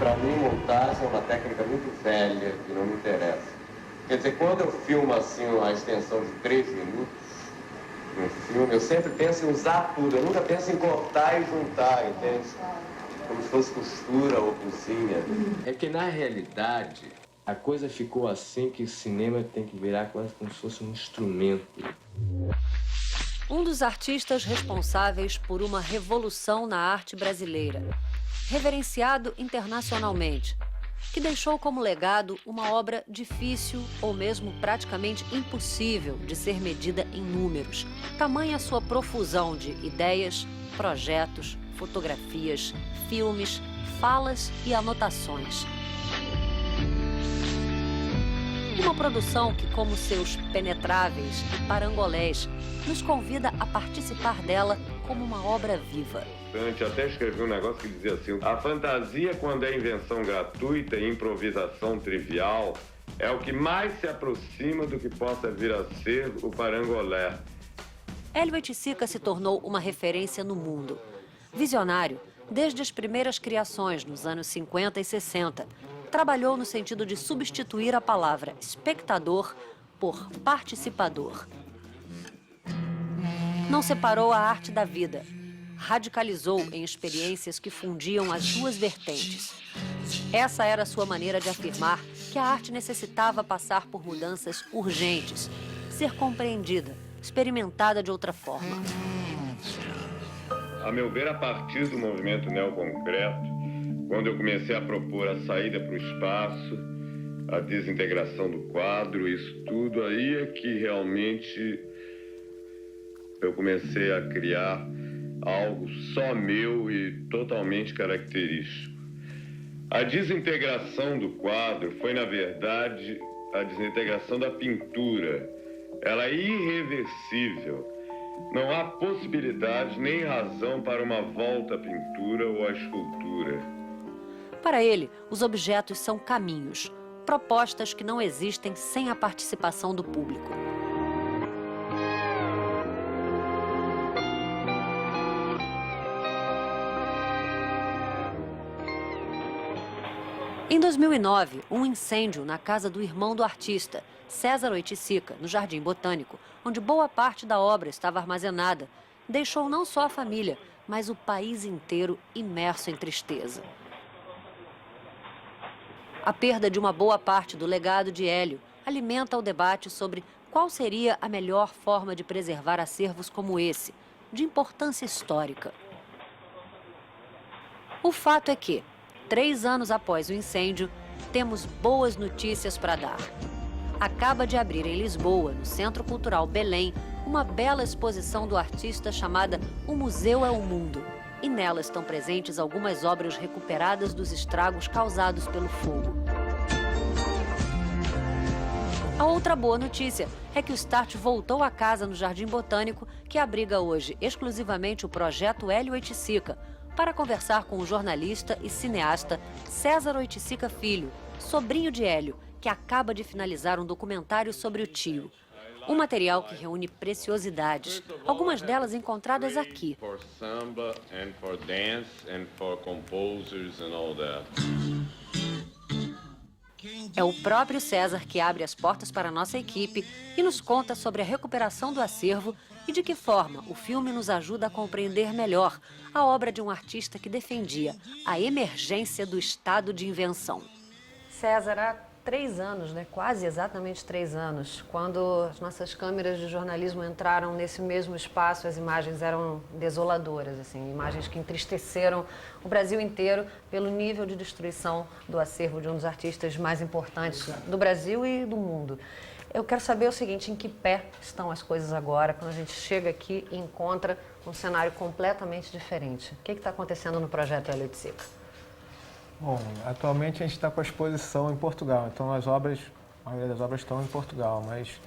para mim, montagem é uma técnica muito velha e não me interessa. Quer dizer, quando eu filmo assim uma extensão de 3 minutos no filme, eu sempre penso em usar tudo, eu nunca penso em cortar e juntar, entende? Como se fosse costura ou cozinha. É que na realidade a coisa ficou assim que o cinema tem que virar quase como se fosse um instrumento. Um dos artistas responsáveis por uma revolução na arte brasileira, reverenciado internacionalmente, que deixou como legado uma obra difícil ou mesmo praticamente impossível de ser medida em números. Tamanha sua profusão de ideias, projetos, fotografias, filmes, falas e anotações. Uma produção que, como seus penetráveis e parangolés, nos convida a participar dela como uma obra viva. Eu até escrevi um negócio que dizia assim: a fantasia, quando é invenção gratuita e improvisação trivial, é o que mais se aproxima do que possa vir a ser o parangolé. Hélio Oiticica se tornou uma referência no mundo. Visionário, desde as primeiras criações nos anos 50 e 60, trabalhou no sentido de substituir a palavra espectador por participador. Não separou a arte da vida. Radicalizou em experiências que fundiam as duas vertentes. Essa era a sua maneira de afirmar que a arte necessitava passar por mudanças urgentes, ser compreendida, experimentada de outra forma. A meu ver, a partir do movimento neoconcreto, quando eu comecei a propor a saída para o espaço, a desintegração do quadro, isso tudo aí é que realmente eu comecei a criar algo só meu e totalmente característico. A desintegração do quadro foi, na verdade, a desintegração da pintura. Ela é irreversível. Não há possibilidade nem razão para uma volta à pintura ou à escultura. Para ele, os objetos são caminhos, propostas que não existem sem a participação do público. Em 2009, um incêndio na casa do irmão do artista, César Oiticica, no Jardim Botânico, onde boa parte da obra estava armazenada, deixou não só a família, mas o país inteiro imerso em tristeza. A perda de uma boa parte do legado de Hélio alimenta o debate sobre qual seria a melhor forma de preservar acervos como esse, de importância histórica. O fato é que, 3 anos após o incêndio, temos boas notícias para dar. Acaba de abrir em Lisboa, no Centro Cultural Belém, uma bela exposição do artista chamada O Museu é o Mundo. E nela estão presentes algumas obras recuperadas dos estragos causados pelo fogo. A outra boa notícia é que o Start voltou à casa no Jardim Botânico, que abriga hoje exclusivamente o projeto Hélio Oiticica, para conversar com o jornalista e cineasta César Oiticica Filho, sobrinho de Hélio, que acaba de finalizar um documentário sobre o tio. Um material que reúne preciosidades, algumas delas encontradas aqui. É o próprio César que abre as portas para a nossa equipe e nos conta sobre a recuperação do acervo e de que forma o filme nos ajuda a compreender melhor a obra de um artista que defendia a emergência do estado de invenção. César, há 3 anos, né? Quase exatamente 3 anos, quando as nossas câmeras de jornalismo entraram nesse mesmo espaço, as imagens eram desoladoras, assim, imagens que entristeceram o Brasil inteiro pelo nível de destruição do acervo de um dos artistas mais importantes do Brasil e do mundo. Eu quero saber o seguinte: em que pé estão as coisas agora, quando a gente chega aqui e encontra um cenário completamente diferente? O que está acontecendo no projeto Hélio Oiticica? Bom, atualmente a gente está com a exposição em Portugal, então a maioria das obras estão em Portugal, mas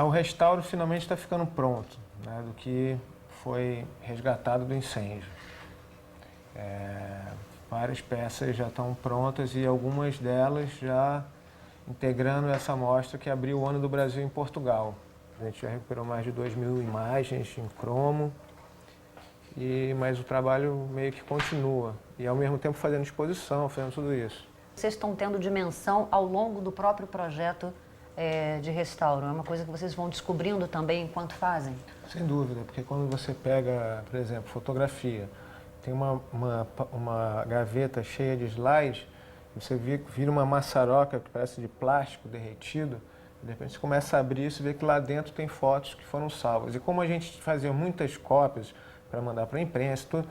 o restauro finalmente está ficando pronto, né, do que foi resgatado do incêndio. Várias peças já estão prontas e algumas delas já integrando essa mostra que abriu o Ano do Brasil em Portugal. A gente já recuperou mais de 2.000 imagens em cromo mas o trabalho meio que continua. E ao mesmo tempo fazendo exposição, fazendo tudo isso. Vocês estão tendo dimensão ao longo do próprio projeto de restauro? É uma coisa que vocês vão descobrindo também enquanto fazem? Sem dúvida, porque quando você pega, por exemplo, fotografia, tem uma gaveta cheia de slides, você vira uma maçaroca que parece de plástico derretido, de repente você começa a abrir isso e vê que lá dentro tem fotos que foram salvas. E como a gente fazia muitas cópias para mandar para a imprensa,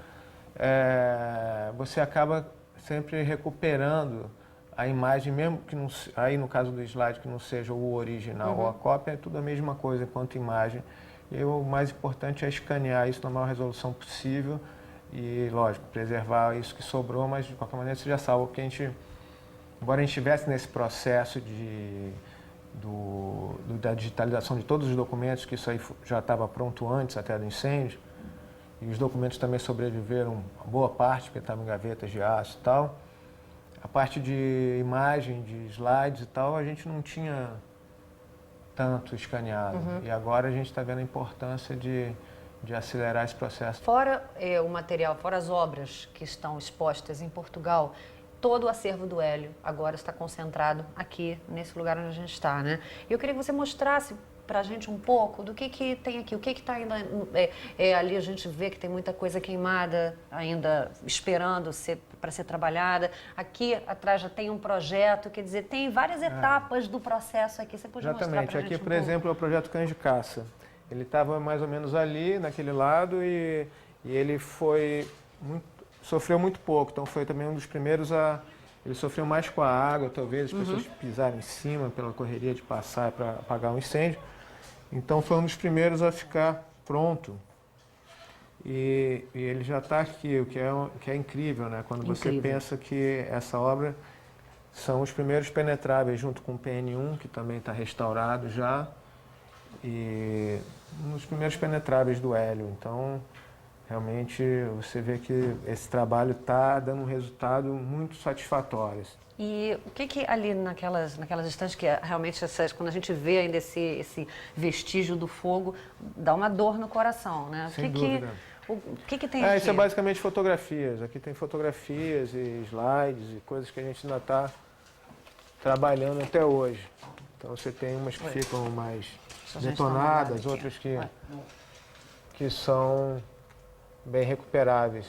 você acaba sempre recuperando a imagem, mesmo que não, aí no caso do slide que não seja o original ou a cópia, é tudo a mesma coisa enquanto imagem. E o mais importante é escanear isso na maior resolução possível e, lógico, preservar isso que sobrou, mas de qualquer maneira você já salva, porque embora a gente estivesse nesse processo da digitalização de todos os documentos, que isso aí já estava pronto antes até do incêndio, e os documentos também sobreviveram uma boa parte, porque estavam em gavetas de aço e tal. A parte de imagem, de slides e tal, a gente não tinha tanto escaneado. E agora a gente está vendo a importância de acelerar esse processo. Fora o material, fora as obras que estão expostas em Portugal, todo o acervo do Hélio agora está concentrado aqui, nesse lugar onde a gente está, né? E eu queria que você mostrasse para a gente um pouco do que tem aqui, o que está ainda... ali a gente vê que tem muita coisa queimada ainda esperando para ser trabalhada. Aqui atrás já tem um projeto, quer dizer, tem várias etapas do processo aqui. Você podia mostrar para a gente aqui, um por exemplo, é o projeto Cães de Caça. Ele estava mais ou menos ali, naquele lado, e ele sofreu muito pouco. Então foi também um dos primeiros a... Ele sofreu mais com a água, talvez, as pessoas pisarem em cima pela correria de passar para apagar um incêndio. Então foi um dos primeiros a ficar pronto. E ele já está aqui, o que é incrível, né? Quando você pensa que essa obra são os primeiros penetráveis, junto com o PN1, que também está restaurado já, e um dos primeiros penetráveis do Hélio. Então, realmente, você vê que esse trabalho está dando um resultado muito satisfatório. E o que ali naquelas estantes, que realmente quando a gente vê ainda esse vestígio do fogo, dá uma dor no coração, né? Sem dúvida. O que tem aqui? Isso é basicamente fotografias. Aqui tem fotografias e slides e coisas que a gente ainda está trabalhando até hoje. Então você tem umas que ficam mais detonadas, outras que são bem recuperáveis.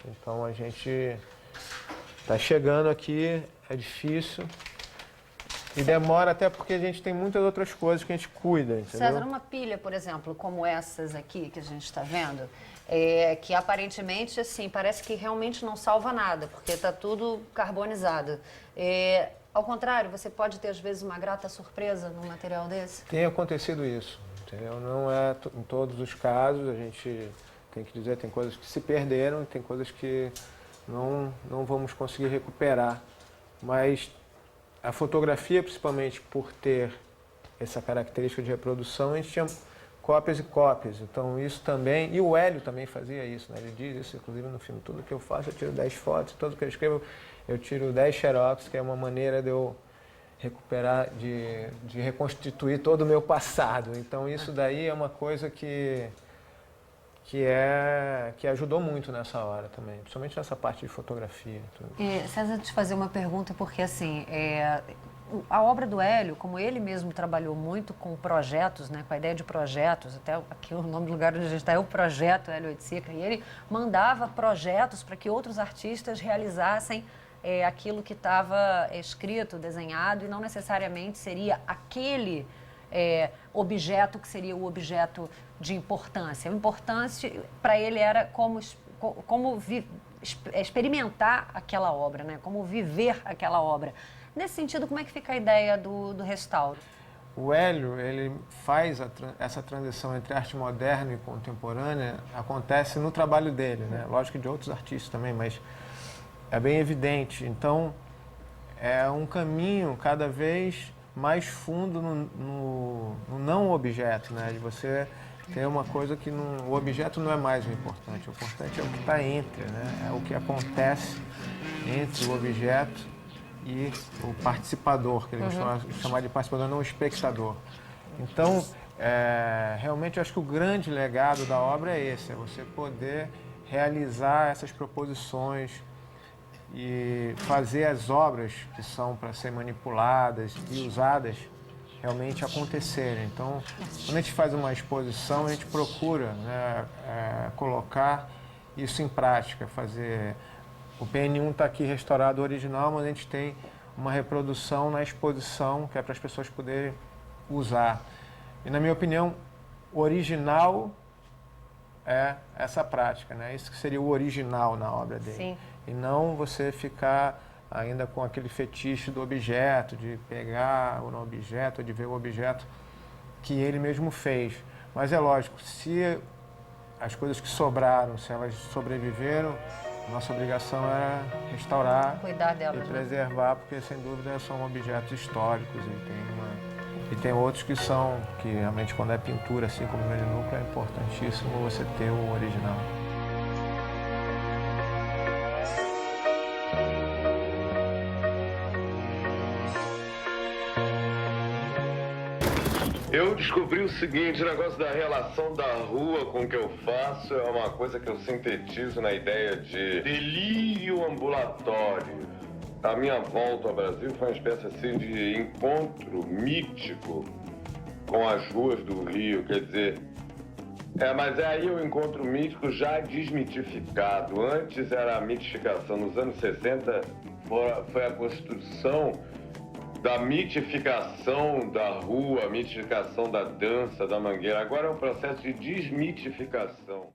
Então a gente está chegando aqui, é difícil e demora até porque a gente tem muitas outras coisas que a gente cuida, entendeu? César, uma pilha, por exemplo, como essas aqui que a gente está vendo, que aparentemente, assim, parece que realmente não salva nada, porque está tudo carbonizado. Ao contrário, você pode ter, às vezes, uma grata surpresa num material desse? Tem acontecido isso, entendeu? Não é em todos os casos, a gente tem que dizer, tem coisas que se perderam, tem coisas que não vamos conseguir recuperar. Mas a fotografia, principalmente por ter essa característica de reprodução, a gente tinha cópias e cópias. Então isso também, e o Hélio também fazia isso, né? Ele diz isso, inclusive no filme, tudo que eu faço eu tiro 10 fotos, tudo que eu escrevo eu tiro 10 xerox, que é uma maneira de eu recuperar, de reconstituir todo o meu passado. Então isso daí é uma coisa que ajudou muito nessa hora também, principalmente nessa parte de fotografia. César, te fazer uma pergunta, porque assim, a obra do Hélio, como ele mesmo trabalhou muito com projetos, né, com a ideia de projetos, até aqui o nome do lugar onde a gente está é o Projeto Hélio Oiticica, e ele mandava projetos para que outros artistas realizassem aquilo que estava escrito, desenhado, e não necessariamente seria aquele objeto que seria o objeto de importância. O importante para ele era como experimentar aquela obra, né? Como viver aquela obra. Nesse sentido, como é que fica a ideia do restauro? O Hélio, ele faz essa transição entre arte moderna e contemporânea, acontece no trabalho dele, né? Lógico que de outros artistas também, mas é bem evidente. Então, é um caminho cada vez mais fundo no não objeto, né? De você ter uma coisa que o objeto não é mais o importante é o que está entre, né? É o que acontece entre o objeto e o participador, que ele chamar de participador, não o espectador. Então, realmente, eu acho que o grande legado da obra é esse, é você poder realizar essas proposições e fazer as obras que são para ser manipuladas e usadas realmente acontecerem. Então, quando a gente faz uma exposição, a gente procura, né, colocar isso em prática, fazer... O PN1 está aqui restaurado original, mas a gente tem uma reprodução na exposição, que é para as pessoas poderem usar. E, na minha opinião, o original é essa prática, né? Isso que seria o original na obra dele. Sim. E não você ficar ainda com aquele fetiche do objeto, de pegar o objeto, de ver o objeto que ele mesmo fez. Mas é lógico, se as coisas que sobraram, se elas sobreviveram, nossa obrigação é restaurar, Cuidar delas, e né? preservar, porque sem dúvida são objetos históricos e tem outros que são, que realmente quando é pintura, assim como o grande núcleo, é importantíssimo você ter o original. Eu descobri o seguinte, o negócio da relação da rua com o que eu faço é uma coisa que eu sintetizo na ideia de delírio ambulatório. A minha volta ao Brasil foi uma espécie assim de encontro mítico com as ruas do Rio, quer dizer... mas aí o encontro mítico já desmitificado. Antes era a mitificação, nos anos 60 foi a construção da mitificação da rua, mitificação da dança, da mangueira. Agora é um processo de desmitificação.